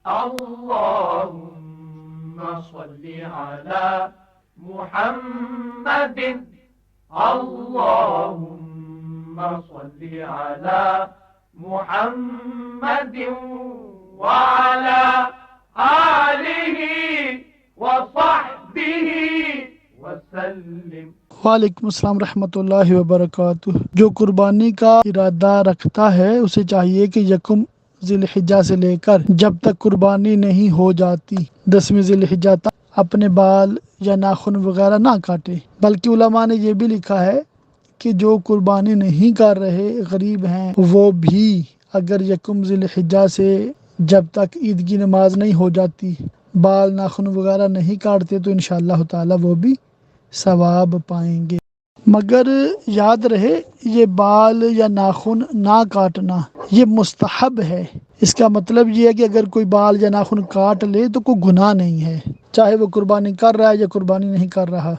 اللهم صل على محمد اللهم صل على محمد وعلى آله وصحبه وسلم۔ وعلیکم السلام رحمۃ اللہ وبرکاتہ۔ جو قربانی کا ارادہ رکھتا ہے اسے چاہیے کہ یکم ذی الحجہ سے لے کر جب تک قربانی نہیں ہو جاتی 10ویں ذی الحجہ تک اپنے بال یا ناخن وغیرہ نہ کاٹے، بلکہ علماء نے یہ بھی لکھا ہے کہ جو قربانی نہیں کر رہے غریب ہیں وہ بھی اگر یکم ذی الحجہ سے جب تک عید کی نماز نہیں ہو جاتی بال ناخن وغیرہ نہیں کاٹتے تو انشاءاللہ تعالی وہ بھی ثواب پائیں گے۔ مگر یاد رہے یہ بال یا ناخن نہ کاٹنا یہ مستحب ہے، اس کا مطلب یہ ہے کہ اگر کوئی بال یا ناخن کاٹ لے تو کوئی گناہ نہیں ہے، چاہے وہ قربانی کر رہا ہے یا قربانی نہیں کر رہا۔